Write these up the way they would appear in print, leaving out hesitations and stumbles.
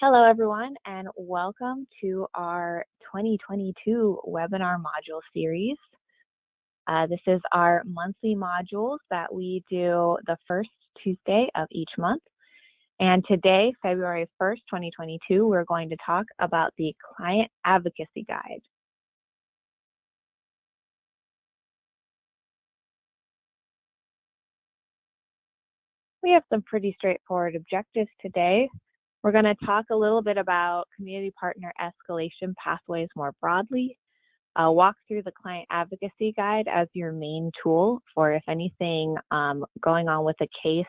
Hello, everyone, and welcome to our 2022 webinar module series. This is our monthly modules that we do the first Tuesday of each month. And today, February 1st, 2022, we're going to talk about the Client Advocacy Guide. We have some pretty straightforward objectives today. We're going to talk a little bit about community partner escalation pathways more broadly, walk through the Client Advocacy Guide as your main tool for if anything going on with a case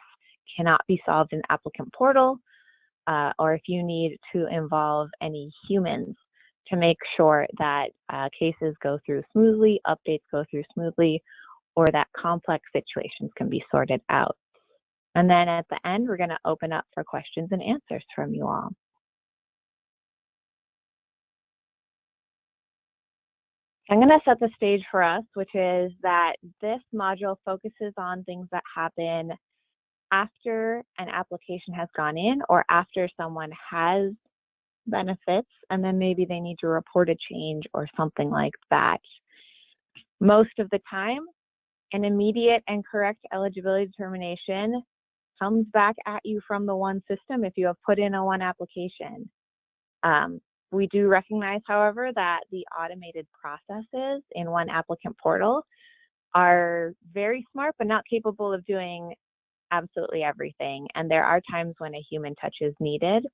cannot be solved in applicant portal, or if you need to involve any humans to make sure that cases go through smoothly, updates go through smoothly, or that complex situations can be sorted out. And then at the end, we're going to open up for questions and answers from you all. I'm going to set the stage for us, which is that this module focuses on things that happen after an application has gone in or after someone has benefits, and then maybe they need to report a change or something like that. Most of the time, an immediate and correct eligibility determination comes back at you from the one system if you have put in a one application. We do recognize, however, that the automated processes in one applicant portal are very smart, but not capable of doing absolutely everything. And there are times when a human touch is needed.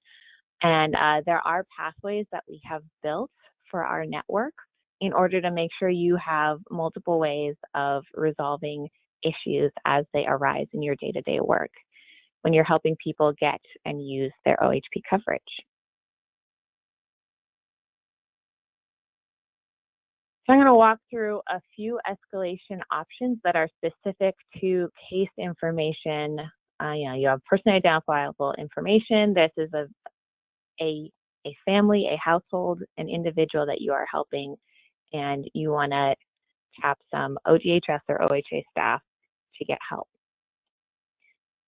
And there are pathways that we have built for our network in order to make sure you have multiple ways of resolving issues as they arise in your day-to-day work when you're helping people get and use their OHP coverage. So I'm going to walk through a few escalation options that are specific to case information. You have personally identifiable information. This is a family, a household, an individual that you are helping, and you want to tap some ODHS or OHA staff to get help.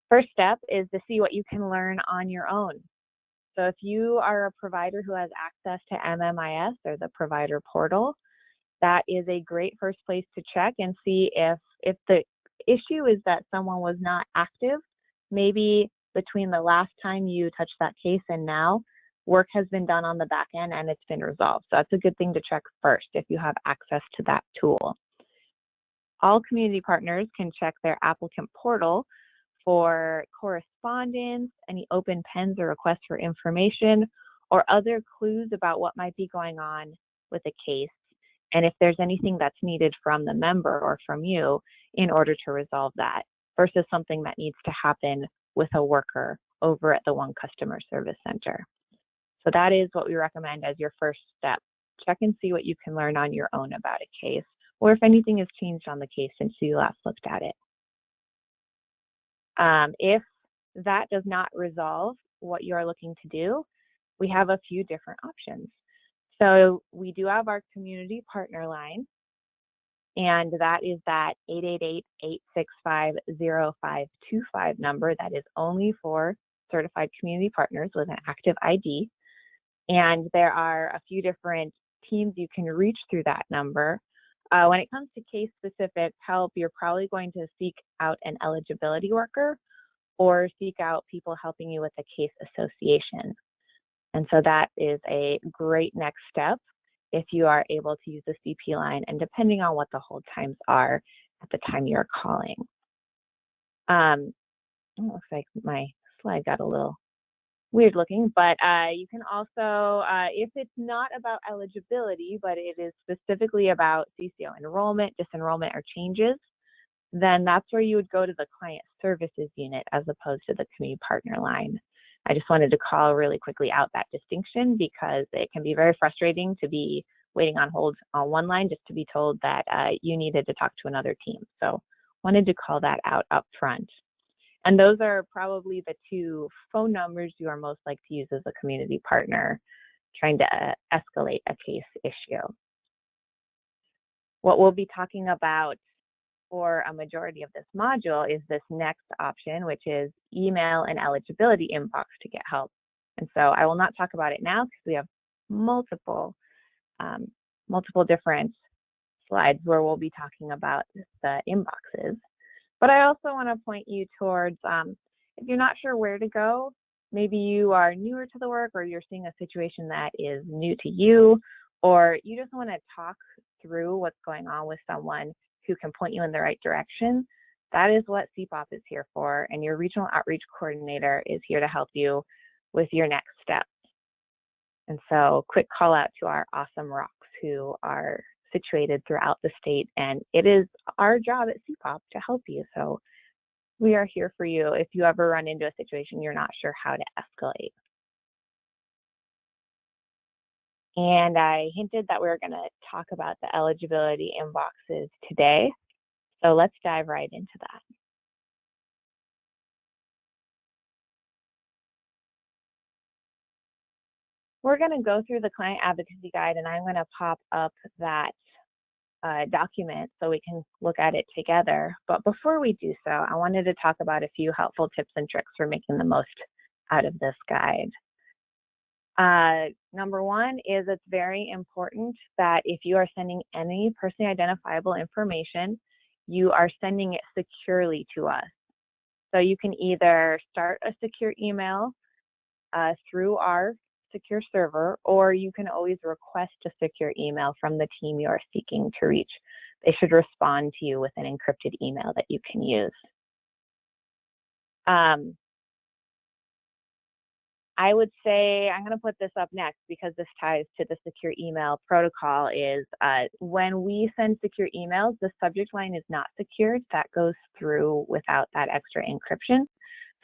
First step is to see what you can learn on your own. So if you are a provider who has access to MMIS or the provider portal, that is a great first place to check and see if the issue is that someone was not active. Maybe between the last time you touched that case and now, work has been done on the back end and it's been resolved. So that's a good thing to check first if you have access to that tool. All community partners can check their applicant portal for correspondence, any open pens or requests for information, or other clues about what might be going on with a case, and if there's anything that's needed from the member or from you in order to resolve that, versus something that needs to happen with a worker over at the One Customer Service Center. So that is what we recommend as your first step. Check and see what you can learn on your own about a case, or if anything has changed on the case since you last looked at it. If that does not resolve what you are looking to do, we have a few different options. So we do have our community partner line, and that is that 888-865-0525 number that is only for certified community partners with an active ID. And there are a few different teams you can reach through that number. When it comes to case-specific help, you're probably going to seek out an eligibility worker or seek out people helping you with a case association. And so that is a great next step if you are able to use the CP line, and depending on what the hold times are at the time you're calling. It looks like my slide got a little weird looking, but you can also, if it's not about eligibility, but it is specifically about CCO enrollment, disenrollment, or changes, then that's where you would go to the client services unit as opposed to the community partner line. I just wanted to call really quickly out that distinction because it can be very frustrating to be waiting on hold on one line just to be told that you needed to talk to another team. So wanted to call that out up front. And those are probably the two phone numbers you are most likely to use as a community partner trying to escalate a case issue. What we'll be talking about for a majority of this module is this next option, which is email and eligibility inbox to get help. And so I will not talk about it now because we have multiple different slides where we'll be talking about the inboxes. But I also want to point you towards, if you're not sure where to go, maybe you are newer to the work, or you're seeing a situation that is new to you, or you just want to talk through what's going on with someone who can point you in the right direction. That is what CPOP is here for, and your regional outreach coordinator is here to help you with your next steps. And so quick call out to our awesome rocks who are situated throughout the state, and it is our job at CPOP to help you. So we are here for you if you ever run into a situation you're not sure how to escalate. And I hinted that we were going to talk about the eligibility inboxes today. So let's dive right into that. We're going to go through the client advocacy guide, and I'm going to pop up that document so we can look at it together. But before we do so, I wanted to talk about a few helpful tips and tricks for making the most out of this guide. Number one is it's very important that if you are sending any personally identifiable information, you are sending it securely to us. So you can either start a secure email through our secure server, or you can always request a secure email from the team you are seeking to reach. They should respond to you with an encrypted email that you can use. I would say, I'm going to put this up next because this ties to the secure email protocol, is when we send secure emails, the subject line is not secured. That goes through without that extra encryption.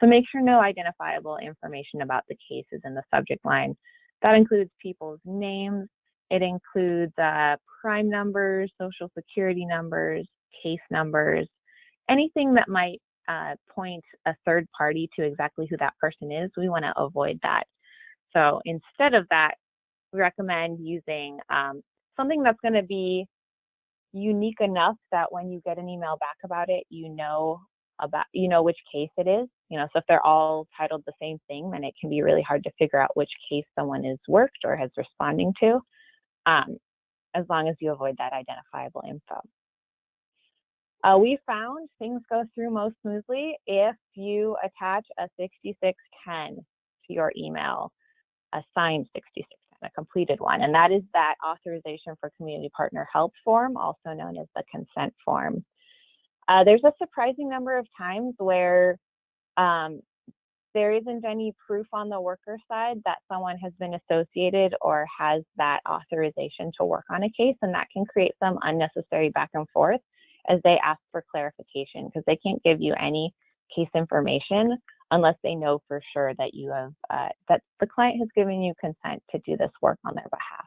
So make sure no identifiable information about the case is in the subject line. That includes people's names. It includes crime numbers, social security numbers, case numbers, anything that might point a third party to exactly who that person is. We want to avoid that. So instead of that, we recommend using something that's going to be unique enough that when you get an email back about it, you know which case it is. So if they're all titled the same thing, then it can be really hard to figure out which case someone is worked or has responding to, as long as you avoid that identifiable info. We found things go through most smoothly if you attach a 6610 to your email, a signed 6610, a completed one. And that is that authorization for community partner help form, also known as the consent form. There's a surprising number of times where there isn't any proof on the worker side that someone has been associated or has that authorization to work on a case, and that can create some unnecessary back and forth as they ask for clarification, because they can't give you any case information unless they know for sure that you have that the client has given you consent to do this work on their behalf.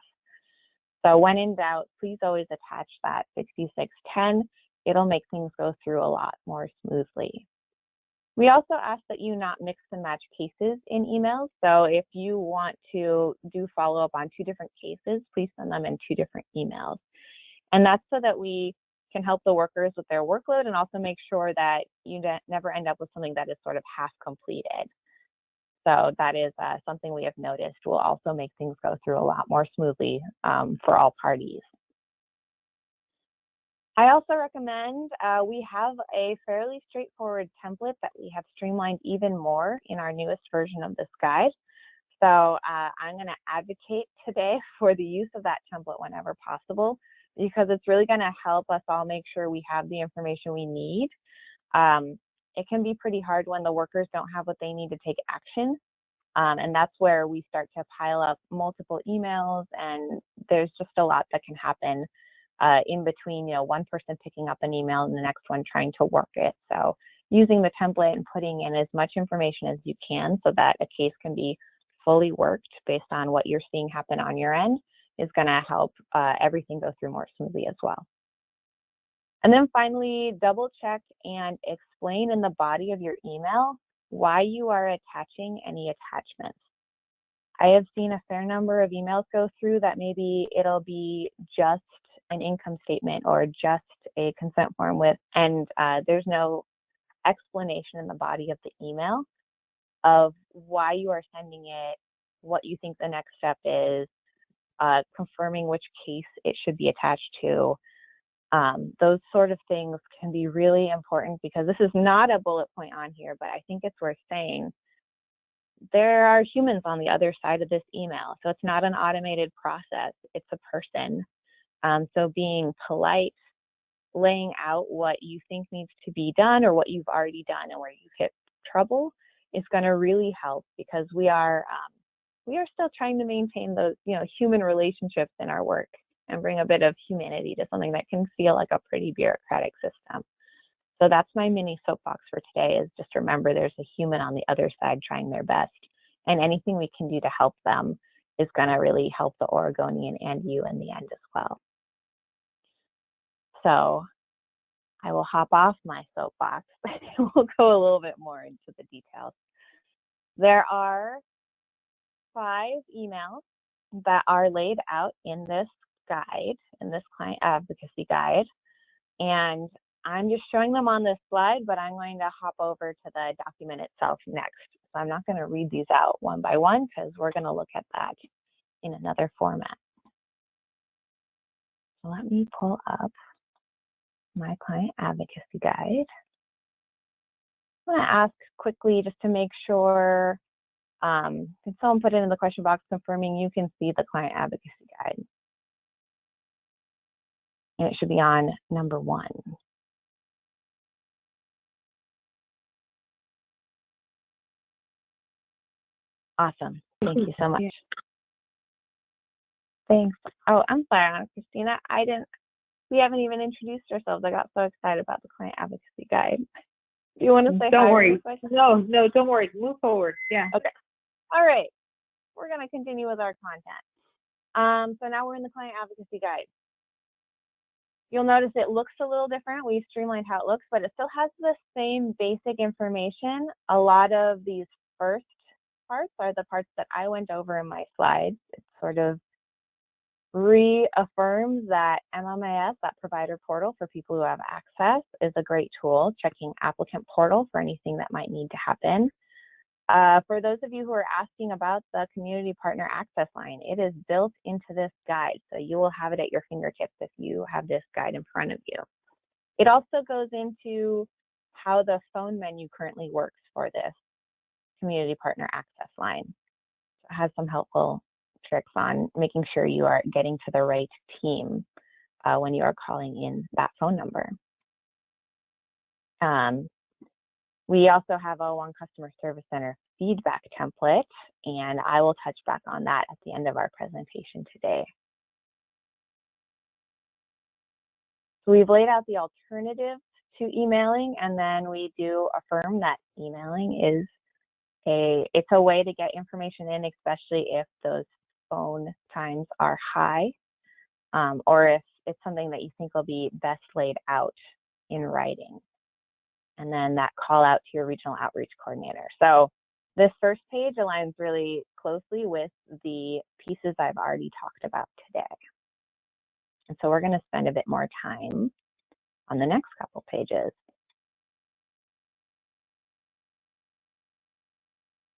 So when in doubt, please always attach that 6610. It'll make things go through a lot more smoothly. We also ask that you not mix and match cases in emails. So if you want to do follow-up on 2 different cases, please send them in 2 different emails. And that's so that we can help the workers with their workload and also make sure that you never end up with something that is sort of half completed. So that is something we have noticed will also make things go through a lot more smoothly for all parties. I also recommend we have a fairly straightforward template that we have streamlined even more in our newest version of this guide. So I'm going to advocate today for the use of that template whenever possible, because it's really going to help us all make sure we have the information we need. It can be pretty hard when the workers don't have what they need to take action. And that's where we start to pile up multiple emails, and there's just a lot that can happen in between, one person picking up an email and the next one trying to work it. So using the template and putting in as much information as you can so that a case can be fully worked based on what you're seeing happen on your end is going to help everything go through more smoothly as well. And then finally, double check and explain in the body of your email why you are attaching any attachments. I have seen a fair number of emails go through that maybe it'll be just an income statement or just a consent form and there's no explanation in the body of the email of why you are sending it, what you think the next step is, confirming which case it should be attached to. Those sort of things can be really important, because this is not a bullet point on here, but I think it's worth saying. There are humans on the other side of this email, so it's not an automated process, it's a person. So being polite, laying out what you think needs to be done or what you've already done and where you've hit trouble is going to really help, because we are still trying to maintain those, human relationships in our work and bring a bit of humanity to something that can feel like a pretty bureaucratic system. So that's my mini soapbox for today, is just remember there's a human on the other side trying their best, and anything we can do to help them is going to really help the Oregonian and you in the end as well. So I will hop off my soapbox, but we'll go a little bit more into the details. There are 5 emails that are laid out in this guide, in this client advocacy guide, and I'm just showing them on this slide, but I'm going to hop over to the document itself next. So I'm not going to read these out one by one, because we're going to look at that in another format. So let me pull up my client advocacy guide. I'm going to ask quickly just to make sure, can someone put it in the question box confirming you can see the client advocacy guide? And it should be on number 1. Awesome. Thank you so much. Thanks. Oh, I'm sorry, Christina. We haven't even introduced ourselves. I got so excited about the client advocacy guide. Do you want to say Don't hi? worry. No, don't worry. Move forward. Yeah. Okay. All right. We're going to continue with our content. So now we're in the client advocacy guide. You'll notice it looks a little different. We've streamlined how it looks, but it still has the same basic information. A lot of these first parts are the parts that I went over in my slides. It sort of reaffirms that MMIS, that provider portal for people who have access, is a great tool. Checking applicant portal for anything that might need to happen. For those of you who are asking about the community partner access line, it is built into this guide, so you will have it at your fingertips if you have this guide in front of you. It also goes into how the phone menu currently works for this community partner access line. It has some helpful tricks on making sure you are getting to the right team when you are calling in that phone number. We also have a One Customer Service Center feedback template, and I will touch back on that at the end of our presentation today. So we've laid out the alternatives to emailing, and then we do affirm that emailing is it's a way to get information in, especially if those phone times are high, or if it's something that you think will be best laid out in writing. And then that call out to your regional outreach coordinator. So this first page aligns really closely with the pieces I've already talked about today. And so we're going to spend a bit more time on the next couple pages.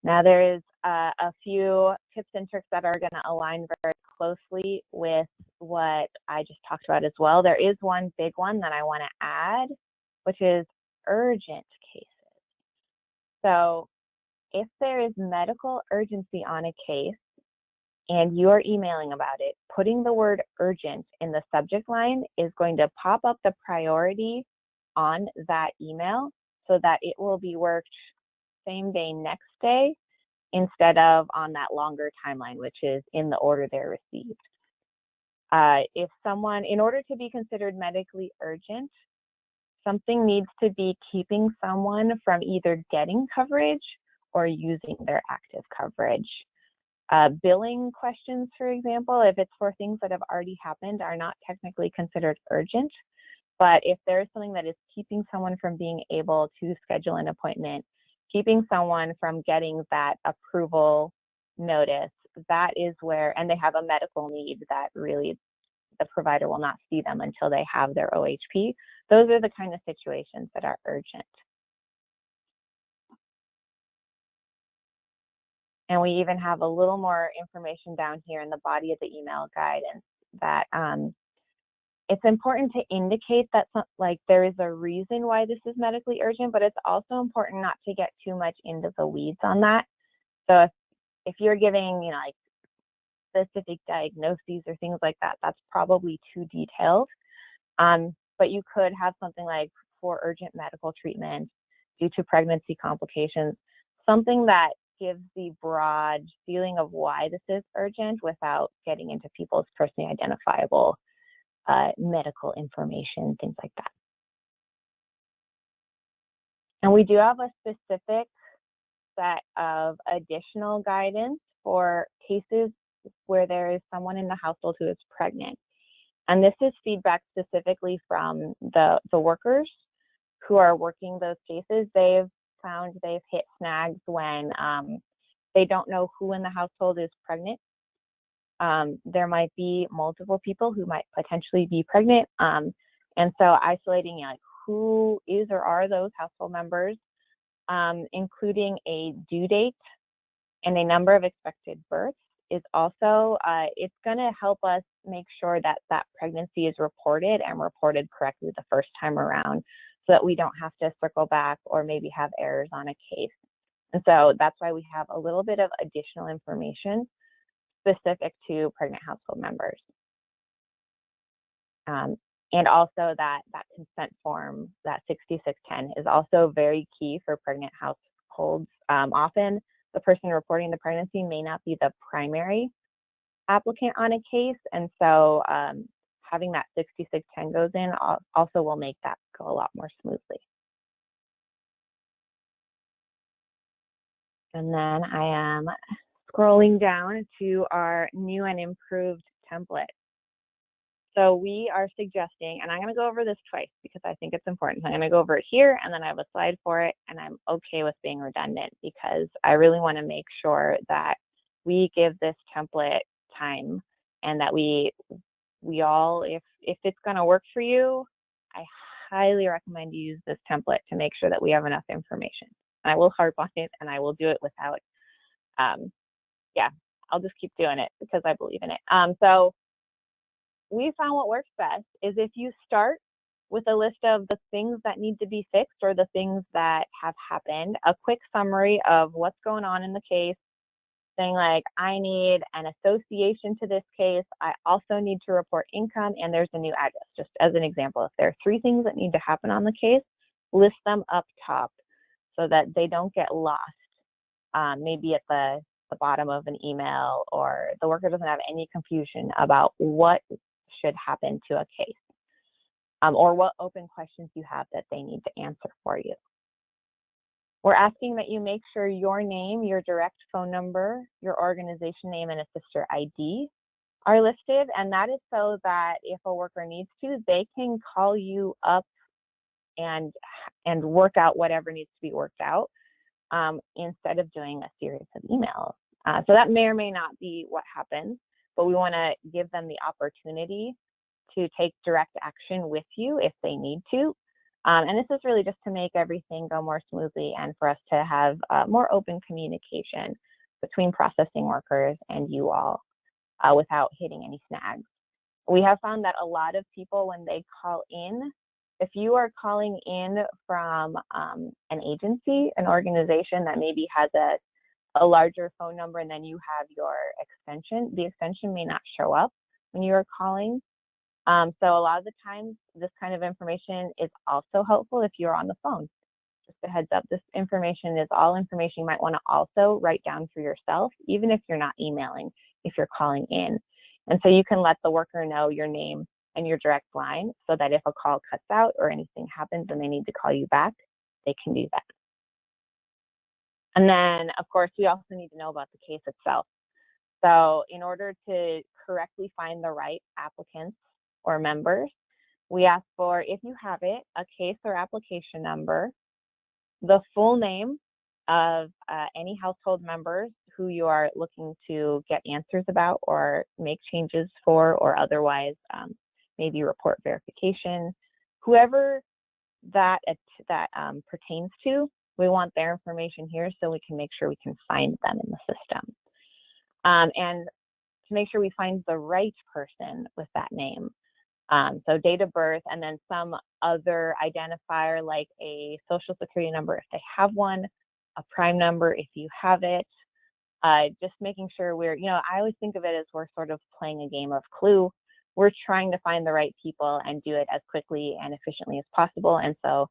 Now there's a few tips and tricks that are going to align very closely with what I just talked about as well. There is one big one that I want to add, which is urgent cases. So if there is medical urgency on a case and you are emailing about it, putting the word urgent in the subject line is going to pop up the priority on that email so that it will be worked same day, next day, instead of on that longer timeline, which is in the order they're received. If someone, in order to be considered medically urgent, something needs to be keeping someone from either getting coverage or using their active coverage. Billing questions, for example, if it's for things that have already happened, are not technically considered urgent. But if there is something that is keeping someone from being able to schedule an appointment, keeping someone from getting that approval notice, that is where, and they have a medical need that really the provider will not see them until they have their OHP. Those are the kind of situations that are urgent. And we even have a little more information down here in the body of the email guidance that it's important to indicate that there is a reason why this is medically urgent, but it's also important not to get too much into the weeds on that. So if you're giving, like specific diagnoses or things like that, that's probably too detailed. But you could have something like for urgent medical treatment due to pregnancy complications, something that gives the broad feeling of why this is urgent without getting into people's personally identifiable medical information, things like that. And we do have a specific set of additional guidance for cases where there is someone in the household who is pregnant. And this is feedback specifically from the workers who are working those cases. They've found they've hit snags when they don't know who in the household is pregnant. There might be multiple people who might potentially be pregnant. And so isolating who is or are those household members, including a due date and a number of expected births is also, it's going to help us make sure that that pregnancy is reported and reported correctly the first time around so that we don't have to circle back or maybe have errors on a case. And so that's why we have a little bit of additional information specific to pregnant household members. And also that consent form, that 6610, is also very key for pregnant households. Often the person reporting the pregnancy may not be the primary applicant on a case, and so having that 6610 goes in also will make that go a lot more smoothly. And then I am scrolling down to our new and improved template. So we are suggesting, and I'm going to go over this twice because I think it's important. I'm going to go over it here, and then I have a slide for it, and I'm okay with being redundant because I really want to make sure that we give this template time and that we all, if it's going to work for you, I highly recommend you use this template to make sure that we have enough information. I will harp on it, and I will do it without, I'll just keep doing it because I believe in it. So we found what works best is if you start with a list of the things that need to be fixed or the things that have happened, a quick summary of what's going on in the case, saying like, I need an association to this case. I also need to report income, and there's a new address. Just as an example, if there are 3 things that need to happen on the case, list them up top so that they don't get lost, maybe at the bottom of an email, or the worker doesn't have any confusion about what should happen to a case, or what open questions you have that they need to answer for you. We're asking that you make sure your name, your direct phone number, your organization name, and a sister ID are listed, and that is so that if a worker needs to, they can call you up and work out whatever needs to be worked out, instead of doing a series of emails. So that may or may not be what happens, but we want to give them the opportunity to take direct action with you if they need to. And this is really just to make everything go more smoothly and for us to have more open communication between processing workers and you all without hitting any snags. We have found that a lot of people, when they call in, if you are calling in from an agency, an organization that maybe has a larger phone number and then you have your extension, the extension may not show up when you are calling. So a lot of the times this kind of information is also helpful if you're on the phone. Just a heads up, this information is all information you might want to also write down for yourself, even if you're not emailing, if you're calling in. And so you can let the worker know your name and your direct line so that if a call cuts out or anything happens and they need to call you back, they can do that. And then, of course, we also need to know about the case itself. So in order to correctly find the right applicants or members, we ask for, if you have it, a case or application number, the full name of any household members who you are looking to get answers about or make changes for, or otherwise maybe report verification, whoever that pertains to, We want their information here so we can make sure we can find them in the system. And to make sure we find the right person with that name. So date of birth, and then some other identifier like a social security number if they have one, a prime number if you have it. Just making sure we're, I always think of it as we're sort of playing a game of Clue. We're trying to find the right people and do it as quickly and efficiently as possible. And so,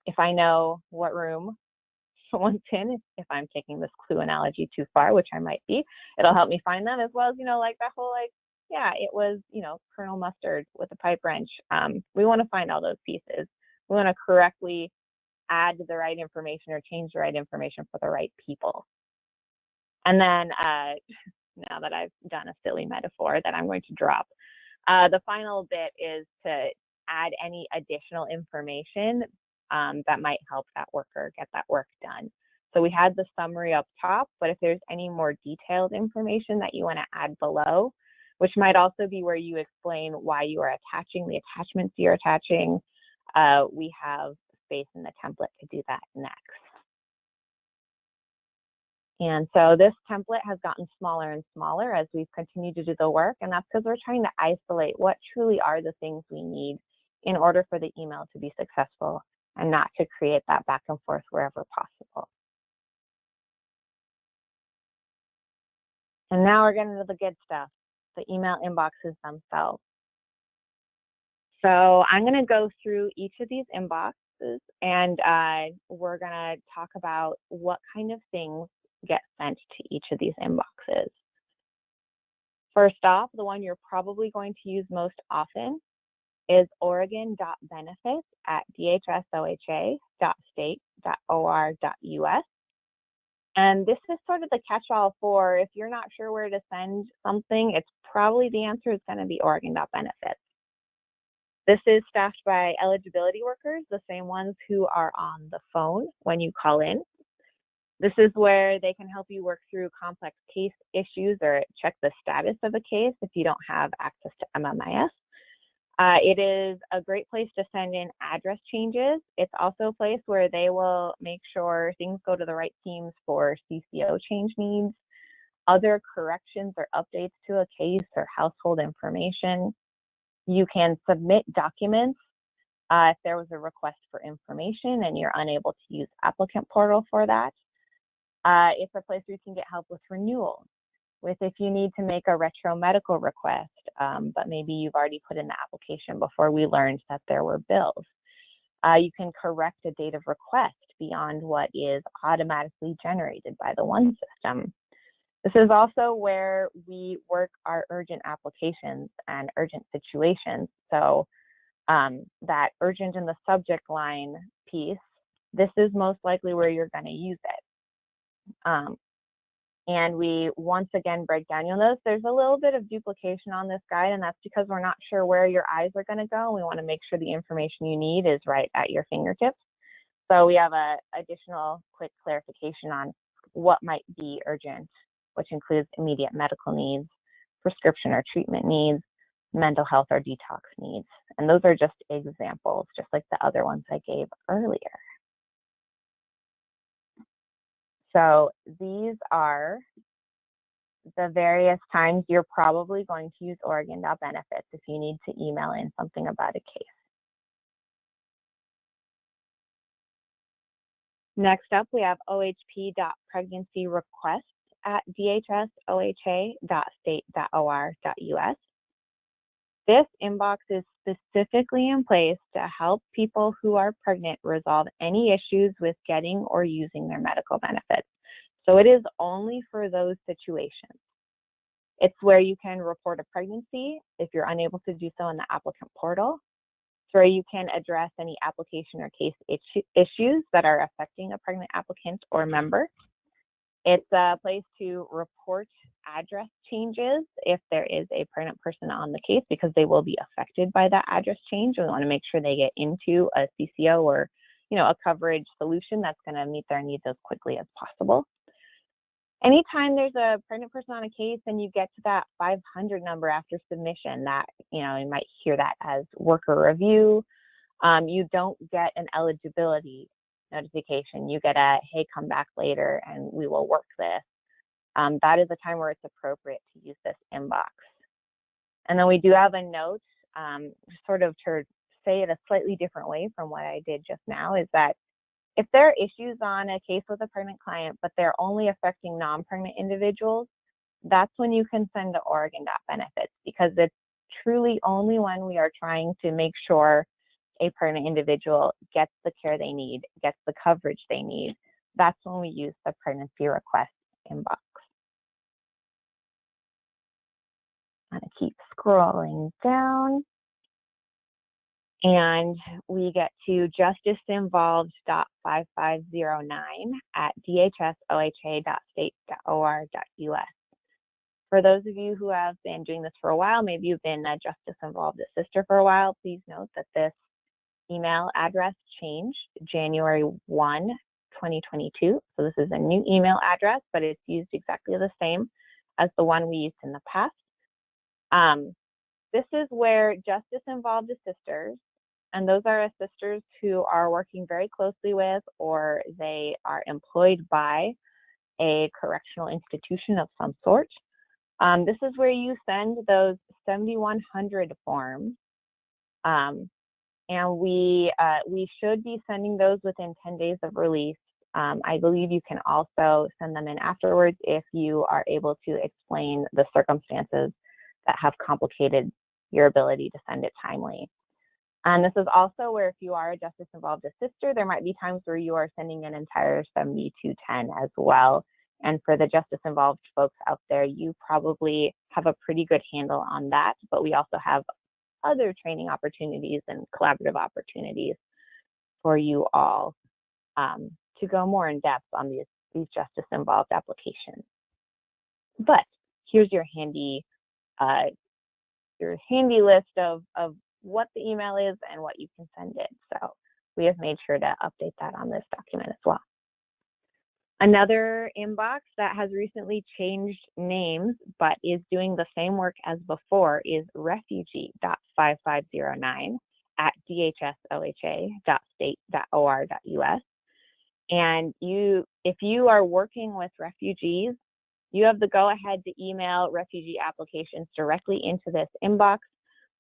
if I know what room someone's in, if I'm taking this Clue analogy too far, which I might be, it'll help me find them, as well as, like that whole, yeah, it was, Colonel Mustard with a pipe wrench. We want to find all those pieces. We want to correctly add the right information or change the right information for the right people. And then now that I've done a silly metaphor that I'm going to drop, the final bit is to add any additional information that might help that worker get that work done. So we had the summary up top, but if there's any more detailed information that you want to add below, which might also be where you explain why you are attaching the attachments you're attaching, we have space in the template to do that next. And so this template has gotten smaller and smaller as we've continued to do the work, and that's because we're trying to isolate what truly are the things we need in order for the email to be successful and not to create that back and forth wherever possible. And now we're getting to the good stuff, the email inboxes themselves. So I'm going to go through each of these inboxes, and we're going to talk about what kind of things get sent to each of these inboxes. First off, the one you're probably going to use most often is oregon.benefits@dhsoha.state.or.us. And this is sort of the catch-all for if you're not sure where to send something, it's probably the answer is going to be oregon.benefits. This is staffed by eligibility workers, the same ones who are on the phone when you call in. This is where they can help you work through complex case issues or check the status of a case if you don't have access to MMIS. It is a great place to send in address changes. It's also a place where they will make sure things go to the right teams for CCO change needs, other corrections or updates to a case or household information. You can submit documents if there was a request for information and you're unable to use applicant portal for that. It's a place where you can get help with renewal, with if you need to make a retro medical request, but maybe you've already put in the application before we learned that there were bills. You can correct a date of request beyond what is automatically generated by the one system. This is also where we work our urgent applications and urgent situations. So that urgent in the subject line piece, this is most likely where you're going to use it. And we once again break down. You'll notice there's a little bit of duplication on this guide, and that's because we're not sure where your eyes are going to go. We want to make sure the information you need is right at your fingertips. So we have a additional quick clarification on what might be urgent, which includes immediate medical needs, prescription or treatment needs, mental health or detox needs. And those are just examples, just like the other ones I gave earlier. So these are the various times you're probably going to use Oregon.benefits if you need to email in something about a case. Next up, we have ohp.pregnancyrequests@dhsoha.state.or.us. This inbox is specifically in place to help people who are pregnant resolve any issues with getting or using their medical benefits. So it is only for those situations. It's where you can report a pregnancy if you're unable to do so in the applicant portal. It's where you can address any application or case issues that are affecting a pregnant applicant or member. It's a place to report address changes if there is a pregnant person on the case, because they will be affected by that address change. We want to make sure they get into a CCO or, a coverage solution that's going to meet their needs as quickly as possible. Anytime there's a pregnant person on a case and you get to that 500 number after submission, that, you might hear that as worker review. You don't get an eligibility notification. You get a, hey, come back later and we will work this. That is a time where it's appropriate to use this inbox. And then we do have a note, sort of to say it a slightly different way from what I did just now, is that if there are issues on a case with a pregnant client, but they're only affecting non-pregnant individuals, that's when you can send to Oregon.benefits, because it's truly only when we are trying to make sure a pregnant individual gets the care they need, gets the coverage they need. That's when we use the pregnancy request inbox. I'm gonna keep scrolling down. And we get to justiceinvolved.5509 at dhsoha.state.or.us. For those of you who have been doing this for a while, maybe you've been a Justice Involved Assister for a while, please note that this email address changed January 1, 2022. So this is a new email address, but it's used exactly the same as the one we used in the past. This is where Justice Involved Assisters, and those are assisters who are working very closely with, or they are employed by, a correctional institution of some sort. This is where you send those 7100 forms, and we should be sending those within 10 days of release. I believe you can also send them in afterwards if you are able to explain the circumstances that have complicated your ability to send it timely. And this is also where, if you are a Justice Involved Assister, there might be times where you are sending an entire 7210 as well. And for the Justice Involved folks out there, you probably have a pretty good handle on that, but we also have other training opportunities and collaborative opportunities for you all to go more in depth on these Justice Involved applications. But here's your handy list of what the email is and what you can send it. So we have made sure to update that on this document as well. Another inbox that has recently changed names but is doing the same work as before is refugee.5509 at dhsoha.state.or.us. And if you are working with refugees, you have the go-ahead to email refugee applications directly into this inbox,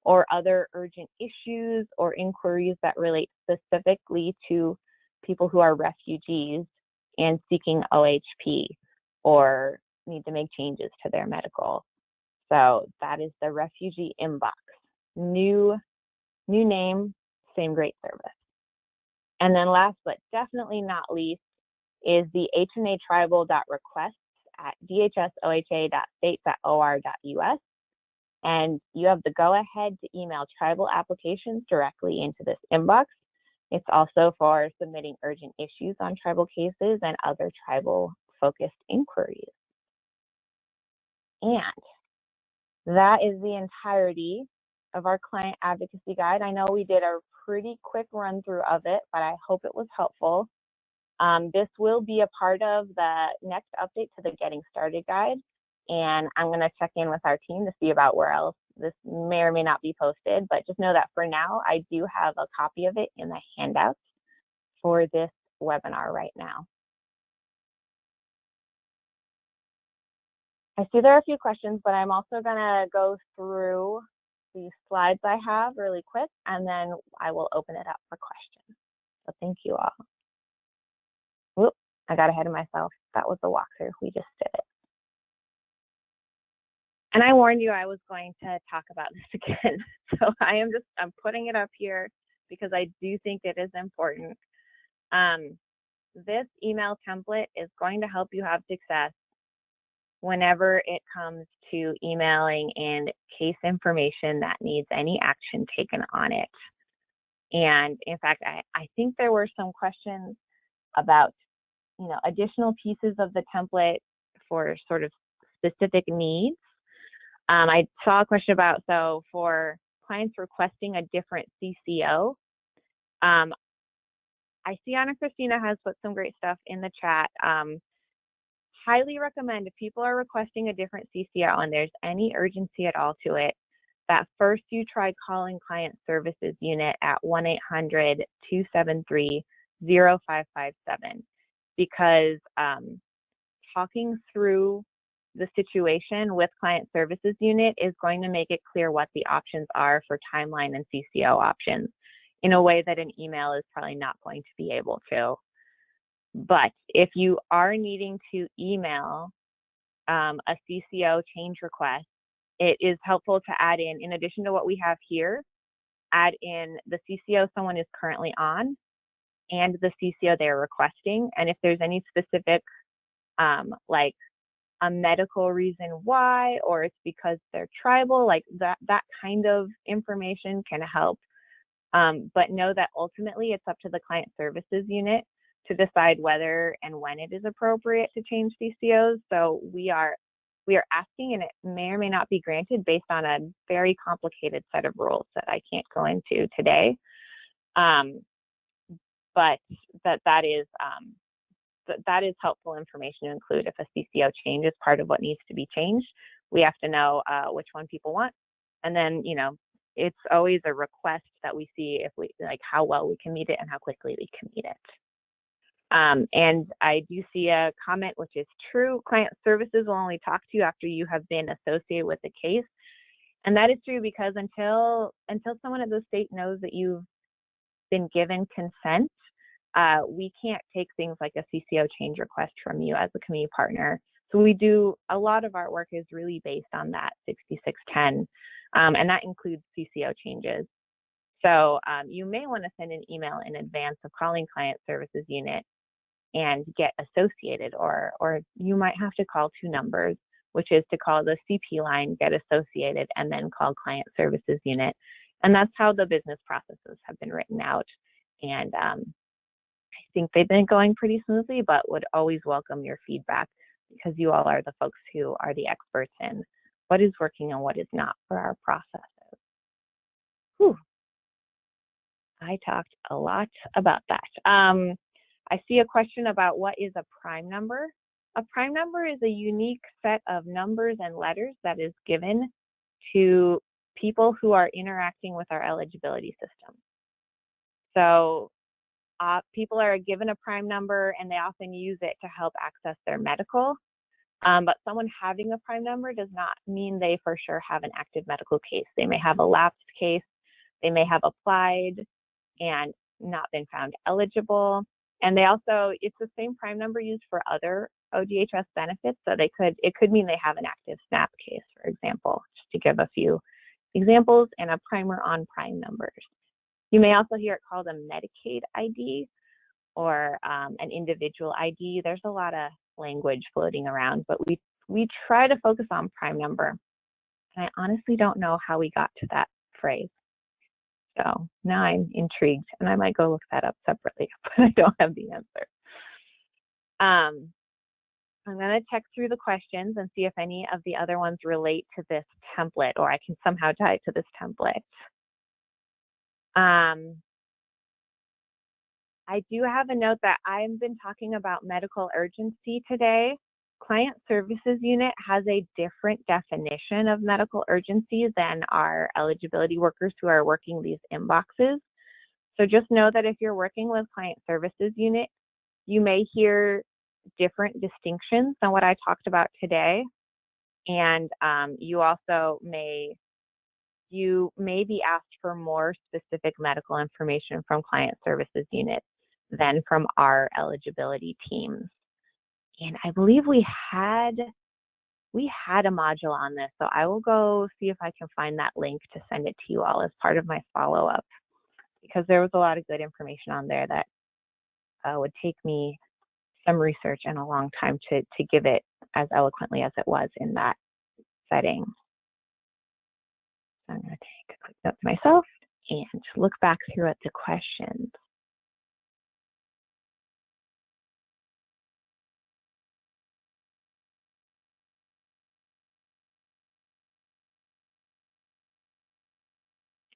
or other urgent issues or inquiries that relate specifically to people who are refugees and seeking OHP or need to make changes to their medical. So that is the refugee inbox. New name, same great service. And then last but definitely not least is the hnatribal.requests at dhsoha.state.or.us. And you have the go-ahead to email tribal applications directly into this inbox. It's also for submitting urgent issues on tribal cases and other tribal-focused inquiries. And that is the entirety of our client advocacy guide. I know we did a pretty quick run through of it, but I hope it was helpful. This will be a part of the next update to the Getting Started guide. And I'm going to check in with our team to see about where else this may or may not be posted, but just know that for now, I do have a copy of it in the handouts for this webinar right now. I see there are a few questions, but I'm also going to go through the slides I have really quick, and then I will open it up for questions. So thank you all. Whoop, I got ahead of myself. That was the walkthrough. We just did it. And I warned you I was going to talk about this again. So I'm putting it up here because I do think it is important. This email template is going to help you have success whenever it comes to emailing in case information that needs any action taken on it. And in fact, I think there were some questions about, additional pieces of the template for sort of specific needs. I saw a question about, so for clients requesting a different CCO, I see Anna Christina has put some great stuff in the chat. Highly recommend, if people are requesting a different CCO and there's any urgency at all to it, that first you try calling Client Services Unit at 1-800-273 0557, because talking through the situation with client services unit is going to make it clear what the options are for timeline and CCO options in a way that an email is probably not going to be able to. But if you are needing to email a CCO change request, it is helpful to add in addition to what we have here, add in the CCO someone is currently on and the CCO they're requesting. And if there's any specific, like a medical reason why, or it's because they're tribal, like that kind of information can help. But know that ultimately it's up to the client services unit to decide whether and when it is appropriate to change CCOs. So we are asking, and it may or may not be granted based on a very complicated set of rules that I can't go into today. But that is helpful information to include if a CCO change is part of what needs to be changed. We have to know which one people want. And then, it's always a request that we see if we, like, how well we can meet it and how quickly we can meet it. And I do see a comment, which is true. Client services will only talk to you after you have been associated with the case. And that is true because until someone at the state knows that you've been given consent, we can't take things like a CCO change request from you as a community partner. So a lot of our work is really based on that 6610, and that includes CCO changes. So you may want to send an email in advance of calling client services unit and get associated, or you might have to call two numbers, which is to call the CP line, get associated, and then call client services unit. And that's how the business processes have been written out. And I think they've been going pretty smoothly, but would always welcome your feedback because you all are the folks who are the experts in what is working and what is not for our processes. Whew. I talked a lot about that. I see a question about what is a prime number. A prime number is a unique set of numbers and letters that is given to people who are interacting with our eligibility system. So people are given a prime number and they often use it to help access their medical. But someone having a prime number does not mean they for sure have an active medical case. They may have a lapsed case. They may have applied and not been found eligible. And they also, it's the same prime number used for other ODHS benefits. So it could mean they have an active SNAP case, for example, just to give a few examples, and a primer on prime numbers. You may also hear it called a Medicaid ID or an individual ID. There's a lot of language floating around, but we try to focus on prime number. And I honestly don't know how we got to that phrase. So now I'm intrigued, and I might go look that up separately, but I don't have the answer. I'm going to check through the questions and see if any of the other ones relate to this template, or I can somehow tie it to this template. I do have a note that I've been talking about medical urgency today. Client services unit has a different definition of medical urgency than our eligibility workers who are working these inboxes. So just know that if you're working with client services unit, you may hear different distinctions than what I talked about today. And you may be asked for more specific medical information from client services unit than from our eligibility teams. And I believe we had a module on this, so I will go see if I can find that link to send it to you all as part of my follow-up, because there was a lot of good information on there that would take me some research and a long time to give it as eloquently as it was in that setting. So I'm going to take a quick note to myself and look back through at the questions.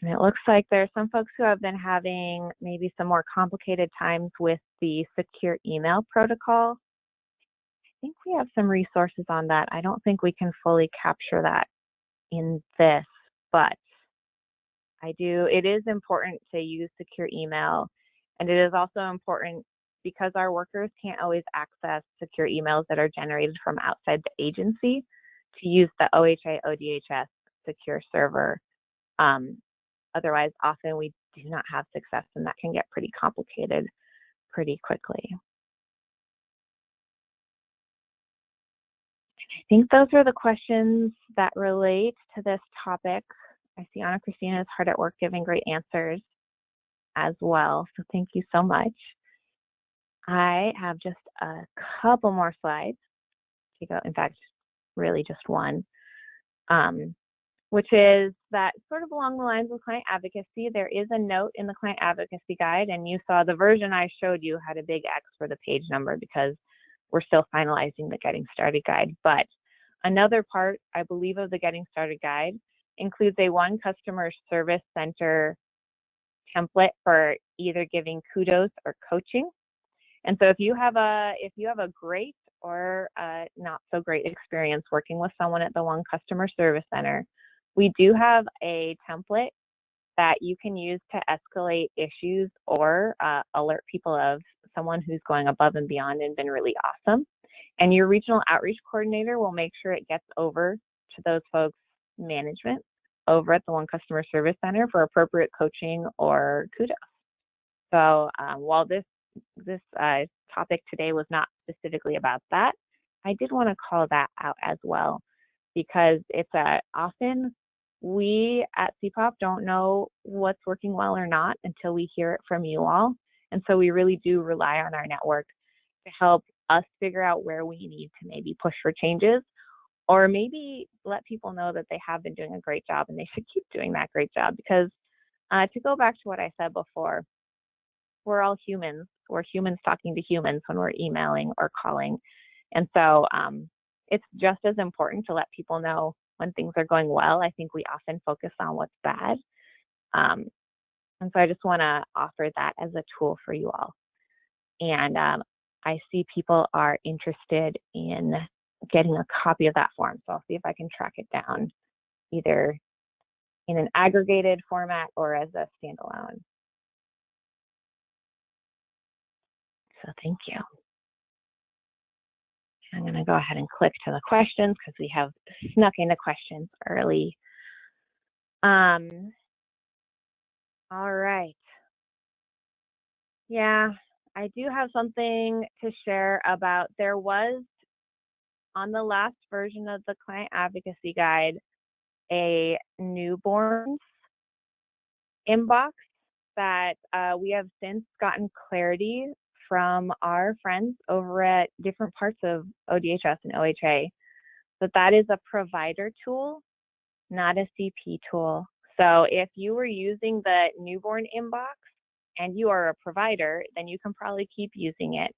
And it looks like there are some folks who have been having maybe some more complicated times with the secure email protocol. I think we have some resources on that. I don't think we can fully capture that in this, but it is important to use secure email And it is also important because our workers can't always access secure emails that are generated from outside the agency to use the OHA ODHS secure server. Otherwise, often we do not have success, and that can get pretty complicated pretty quickly. I think those are the questions that relate to this topic. I see Anna Christina is hard at work giving great answers as well, so thank you so much. I have just a couple more slides to go, in fact, really just one, which is that sort of along the lines of client advocacy, there is a note in the client advocacy guide, and you saw the version I showed you had a big X for the page number because we're still finalizing the Getting Started guide. But another part, I believe, of the Getting Started guide includes a one customer service center template for either giving kudos or coaching. And so if you have a great or not so great experience working with someone at the one customer service center, we do have a template that you can use to escalate issues or alert people of someone who's going above and beyond and been really awesome. And your regional outreach coordinator will make sure it gets over to those folks' management over at the one customer service center for appropriate coaching or kudos. So while this topic today was not specifically about that, I did want to call that out as well, because it's often we at CPOP don't know what's working well or not until we hear it from you all. And so we really do rely on our network to help us figure out where we need to maybe push for changes, or maybe let people know that they have been doing a great job and they should keep doing that great job. Because to go back to what I said before, we're all humans. We're humans talking to humans when we're emailing or calling. And so it's just as important to let people know when things are going well. I think we often focus on what's bad. And so I just want to offer that as a tool for you all. And I see people are interested in getting a copy of that form. So I'll see if I can track it down either in an aggregated format or as a standalone. So thank you. I'm going to go ahead and click to the questions because we have snuck into questions early. All right. Yeah, I do have something to share about. There was, on the last version of the client advocacy guide, a newborns inbox that we have since gotten clarity from our friends over at different parts of ODHS and OHA that is a provider tool, not a CP tool. So if you were using the newborn inbox and you are a provider, then you can probably keep using it.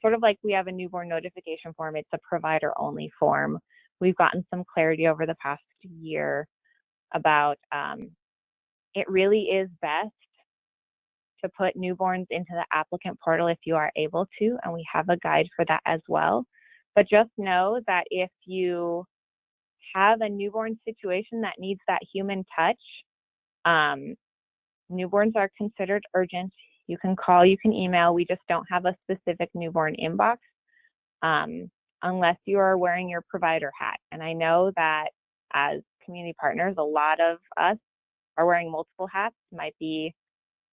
Sort of like we have a newborn notification form, it's a provider only form. We've gotten some clarity over the past year about it really is best to put newborns into the applicant portal if you are able to, and we have a guide for that as well. But just know that if you have a newborn situation that needs that human touch, newborns are considered urgent. You can call, you can email. We just don't have a specific newborn inbox unless you are wearing your provider hat. And I know that as community partners, a lot of us are wearing multiple hats. Might be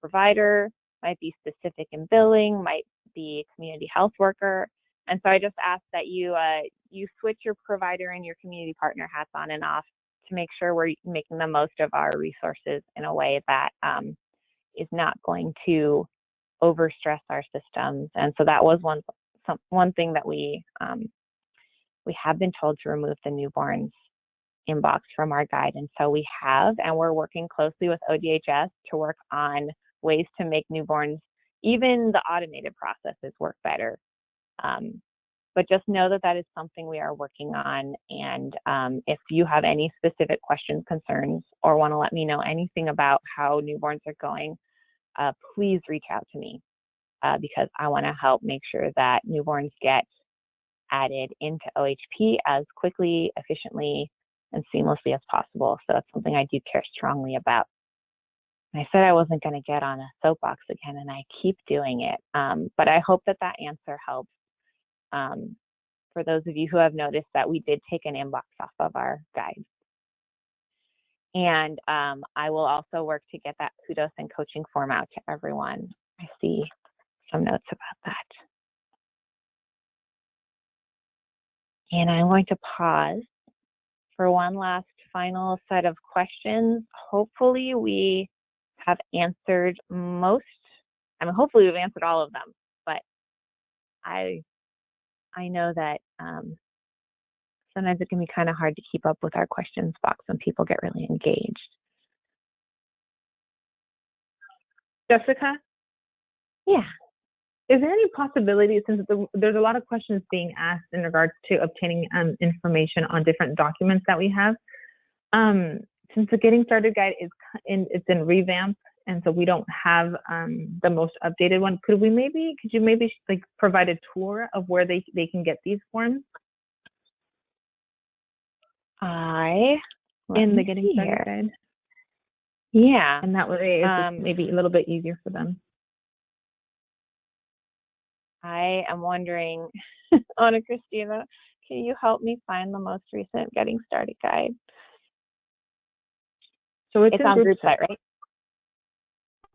provider, might be specific in billing, might be community health worker. And so I just ask that you switch your provider and your community partner hats on and off to make sure we're making the most of our resources in a way that is not going to overstress our systems. And so that was one thing that we have been told to remove the newborns inbox from our guide. And so we have, and we're working closely with ODHS to work on ways to make newborns, even the automated processes, work better. But just know that is something we are working on. And if you have any specific questions, concerns, or want to let me know anything about how newborns are going, please reach out to me because I want to help make sure that newborns get added into OHP as quickly, efficiently, and seamlessly as possible. So that's something I do care strongly about. I said I wasn't going to get on a soapbox again, and I keep doing it. But I hope that answer helps. For those of you who have noticed that we did take an inbox off of our guide. And I will also work to get that kudos and coaching form out to everyone. I see some notes about that. And I'm going to pause for one last final set of questions. Hopefully we have answered most. I mean, hopefully we've answered all of them, but I know that sometimes it can be kind of hard to keep up with our questions box when people get really engaged. Jessica? Yeah. Is there any possibility, since there's a lot of questions being asked in regards to obtaining information on different documents that we have, since the Getting Started Guide it's in revamp, and so we don't have the most updated one, could you maybe like provide a tour of where they can get these forms? In the Getting Started Guide? Yeah. And that way it's maybe a little bit easier for them. I am wondering, Anna Christina, can you help me find the most recent Getting Started Guide? So it's on group site, right?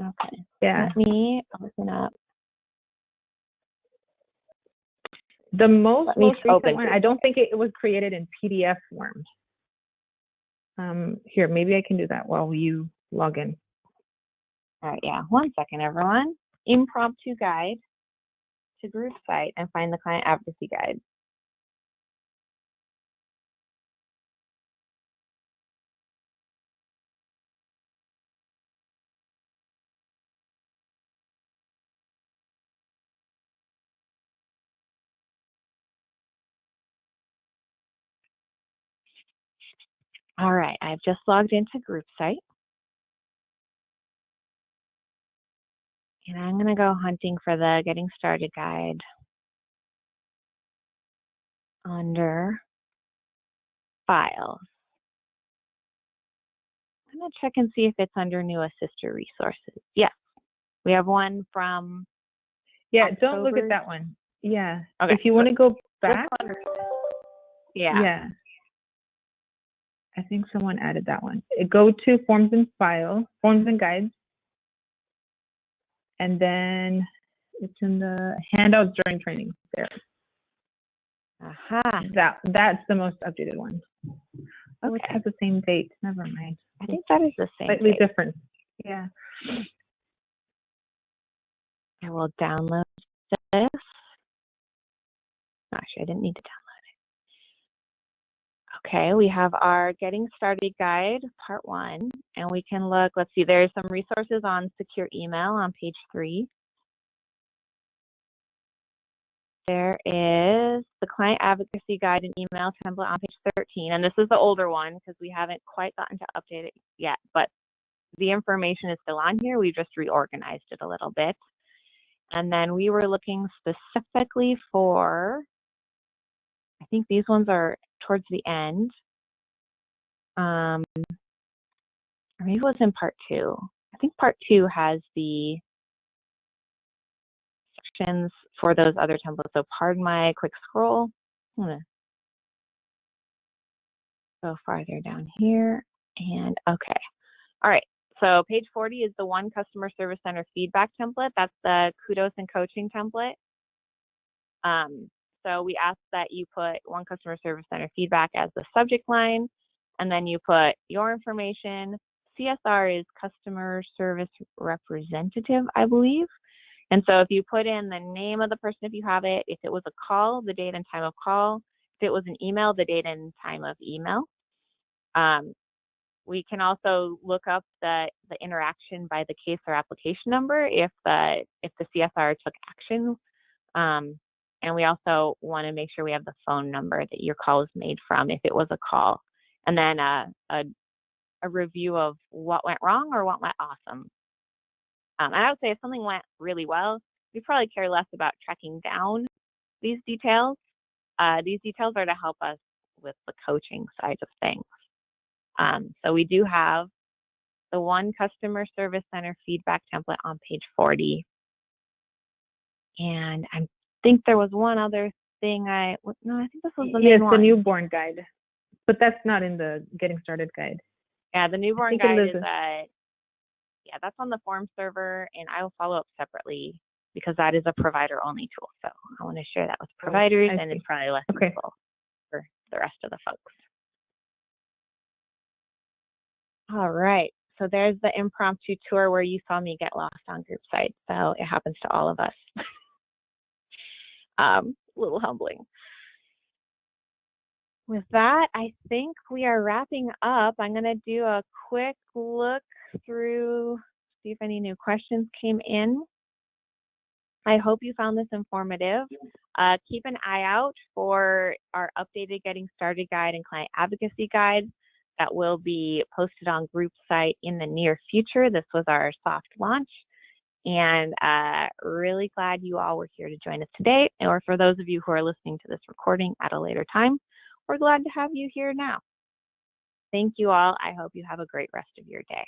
Okay. Yeah. Let me open up. The most recent one, I don't think it was created in PDF form. Here, maybe I can do that while you log in. All right, yeah. 1 second, everyone. Impromptu guide to group site and find the client advocacy guide. All right, I've just logged into group site. And I'm going to go hunting for the Getting Started Guide under Files. I'm going to check and see if it's under New Assister Resources. Yes, we have one from October. Don't look at that one. Yeah, okay. If you want to go back. Yeah. I think someone added that one. Go to Forms and Guides. And then it's in the handouts during training there. That's the most updated one. Oh, it has the same date. Never mind. I think that is the same. Slightly different. Yeah. I will download this. Actually, I didn't need to download it. Okay, we have our Getting Started Guide, Part 1, and we can look. Let's see, there's some resources on secure email on page 3. There is the Client Advocacy Guide and Email Template on page 13, and this is the older one because we haven't quite gotten to update it yet, but the information is still on here. We just reorganized it a little bit. And then we were looking specifically for, I think these ones are towards the end. Or maybe it was in part 2. I think part 2 has the sections for those other templates. So pardon my quick scroll. I'm gonna go farther down here. And okay. All right. So page 40 is the One Customer Service Center feedback template. That's the kudos and coaching template. So we ask that you put One Customer Service Center feedback as the subject line, and then you put your information. CSR is Customer Service Representative, I believe. And so if you put in the name of the person, if you have it, if it was a call, the date and time of call, if it was an email, the date and time of email. We can also look up the interaction by the case or application number if the CSR took action. And we also want to make sure we have the phone number that your call was made from if it was a call. And then a review of what went wrong or what went awesome. And I would say if something went really well, we probably care less about tracking down these details. These details are to help us with the coaching side of things. So we do have the one customer service center feedback template on page 40. And I think there was one other thing I think this was the main one. Yes, the newborn guide, but that's not in the getting started guide. Yeah, the newborn guide is that's on the form server, and I will follow up separately because that is a provider only tool. So I want to share that with providers, and it's probably less useful for the rest of the folks. All right. So there's the impromptu tour where you saw me get lost on group site. So it happens to all of us. A little humbling. With that, I think we are wrapping up. I'm going to do a quick look through, see if any new questions came in. I hope you found this informative. Keep an eye out for our updated Getting Started Guide and Client Advocacy Guide that will be posted on group site in the near future. This was our soft launch, and really glad you all were here to join us today. Or for those of you who are listening to this recording at a later time, we're glad to have you here now. Thank you all. I hope you have a great rest of your day.